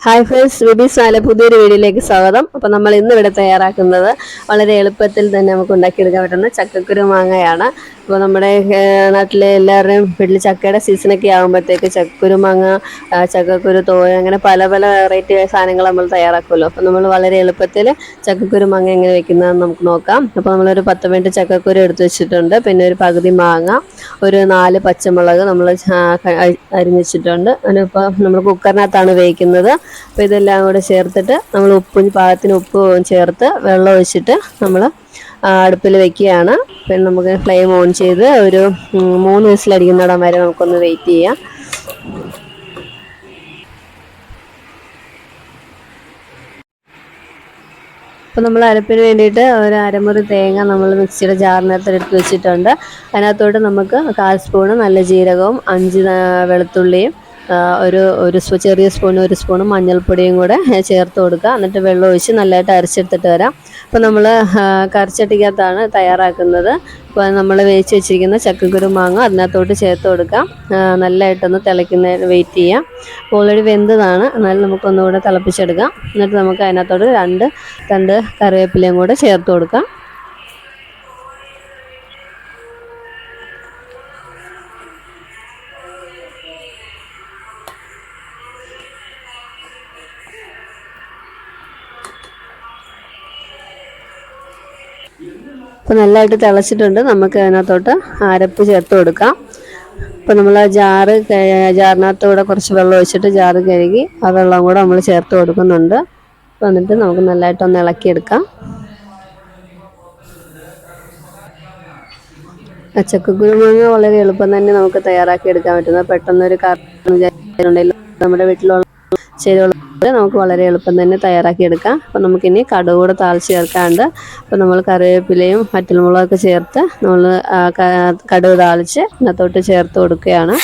Hi friends, വിബീസ് പുതിയൊരു വീഡിയോയിലേക്ക് സ്വാഗതം. അപ്പോൾ നമ്മൾ ഇന്ന് ഇവിടെ തയ്യാറാക്കുന്നത് വളരെ എളുപ്പത്തിൽ തന്നെ നമുക്ക് ഉണ്ടാക്കിയെടുക്കാൻ പറ്റുന്ന ചക്കക്കുരു മാങ്ങയാണ്. അപ്പോൾ നമ്മുടെ നാട്ടിലെ എല്ലാവരുടെയും വീട്ടിൽ ചക്കയുടെ സീസണൊക്കെ ആകുമ്പോഴത്തേക്ക് ചക്കക്കുരു മാങ്ങ, ചക്കക്കുരു തോരൻ, അങ്ങനെ പല പല വെറൈറ്റി സാധനങ്ങൾ നമ്മൾ തയ്യാറാക്കുമല്ലോ. അപ്പോൾ നമ്മൾ വളരെ എളുപ്പത്തിൽ ചക്കക്കുരു മാങ്ങ എങ്ങനെ വെക്കുന്നതെന്ന് നമുക്ക് നോക്കാം. അപ്പോൾ നമ്മളൊരു 10 മിനിറ്റ് ചക്കക്കുരു എടുത്ത് വെച്ചിട്ടുണ്ട്. പിന്നെ ഒരു പകുതി മാങ്ങ, ഒരു 4 പച്ചമുളക് നമ്മൾ അരിഞ്ഞ് വെച്ചിട്ടുണ്ട്. അതിനിപ്പോൾ നമ്മൾ കുക്കറിനകത്താണ് വേവിക്കുന്നത്. അപ്പോൾ ഇതെല്ലാം കൂടെ ചേർത്തിട്ട് നമ്മൾ പാകത്തിന് ഉപ്പ് ചേർത്ത് വെള്ളം ഒഴിച്ചിട്ട് നമ്മൾ അടുപ്പിൽ വെക്കുകയാണ്. പിന്നെ നമുക്ക് ഫ്ലെയിം ഓൺ ചെയ്ത് ഒരു 3 വിസിലടിക്കുന്നിടം വരെ നമുക്കൊന്ന് വെയിറ്റ് ചെയ്യാം. അപ്പോൾ നമ്മൾ അരപ്പിന് വേണ്ടിയിട്ട് ഒരു അരമുറി തേങ്ങ നമ്മൾ മിക്സിയുടെ ജാറിനകത്ത് എടുത്ത് വെച്ചിട്ടുണ്ട്. അതിനകത്തോട്ട് നമുക്ക് 1/4 സ്പൂണ് നല്ല ജീരകവും 5 വെളുത്തുള്ളിയും ഒരു ചെറിയ സ്പൂൺ 1 സ്പൂൺ മഞ്ഞൾപ്പൊടിയും കൂടെ ചേർത്ത് കൊടുക്കുക. എന്നിട്ട് വെള്ളം ഒഴിച്ച് നല്ലതായിട്ട് അരച്ചെടുത്തിട്ട് വരാം. അപ്പോൾ നമ്മൾ കറിച്ചട്ടിക്കകത്താണ് തയ്യാറാക്കുന്നത്. അപ്പോൾ നമ്മൾ വേവിച്ച് വെച്ചിരിക്കുന്ന ചക്കക്കുരു മാങ്ങ അതിനകത്തോട്ട് ചേർത്ത് കൊടുക്കാം. നല്ലതായിട്ടൊന്ന് തിളയ്ക്കുന്ന വെയിറ്റ് ചെയ്യാം. ഓൾറെഡി വെന്തതാണ്, എന്നാലും നമുക്കൊന്നുകൂടെ തിളപ്പിച്ചെടുക്കാം. എന്നിട്ട് നമുക്ക് അതിനകത്തോട്ട് 2 തണ്ട് കറിവേപ്പിലയും കൂടെ ചേർത്ത് കൊടുക്കാം. അപ്പോൾ നല്ലതായിട്ട് തിളച്ചിട്ടുണ്ട്. നമുക്ക് അതിനകത്തോട്ട് അരപ്പ് ചേർത്ത് കൊടുക്കാം. അപ്പോൾ നമ്മൾ ആ ജാറിനകത്തൂടെ കുറച്ച് വെള്ളം ഒഴിച്ചിട്ട് ജാറ് കഴുകി ആ വെള്ളം കൂടെ നമ്മൾ ചേർത്ത് കൊടുക്കുന്നുണ്ട്. അപ്പോൾ എന്നിട്ട് നമുക്ക് നല്ലതായിട്ടൊന്ന് ഇളക്കിയെടുക്കാം. ചക്കക്കുരു മാങ്ങ വളരെ എളുപ്പം തന്നെ നമുക്ക് തയ്യാറാക്കി എടുക്കാൻ പറ്റുന്നത്. പെട്ടെന്നൊരു കറി നമ്മുടെ വീട്ടിലുള്ള ചേരുവകൾ നമുക്ക് വളരെ എളുപ്പം തന്നെ തയ്യാറാക്കിയെടുക്കാം. അപ്പോൾ നമുക്കിനി കടുക് കൂടെ താളിച്ച് ചേർക്കാണ്ട്. അപ്പോൾ നമ്മൾ കറിവേപ്പിലയും വറ്റൽമുളകൊക്കെ ചേർത്ത് നമ്മൾ കടുക് താളിച്ച് അതിനകത്തോട്ട് ചേർത്ത് കൊടുക്കുകയാണ്.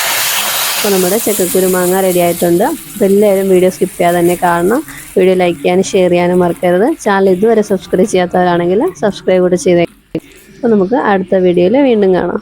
അപ്പോൾ നമ്മുടെ ചക്കക്കുരു മാങ്ങ റെഡി ആയിട്ടുണ്ട്. അപ്പോൾ എല്ലാവരും വീഡിയോ സ്കിപ്പ് ചെയ്യാതെ തന്നെ കാണണം. വീഡിയോ ലൈക്ക് ചെയ്യാനും ഷെയർ ചെയ്യാനും മറക്കരുത്. ചാനൽ ഇതുവരെ സബ്സ്ക്രൈബ് ചെയ്യാത്തവരാണെങ്കിൽ സബ്സ്ക്രൈബ് കൂടെ ചെയ്തേക്കാം. അപ്പോൾ നമുക്ക് അടുത്ത വീഡിയോയിൽ വീണ്ടും കാണാം.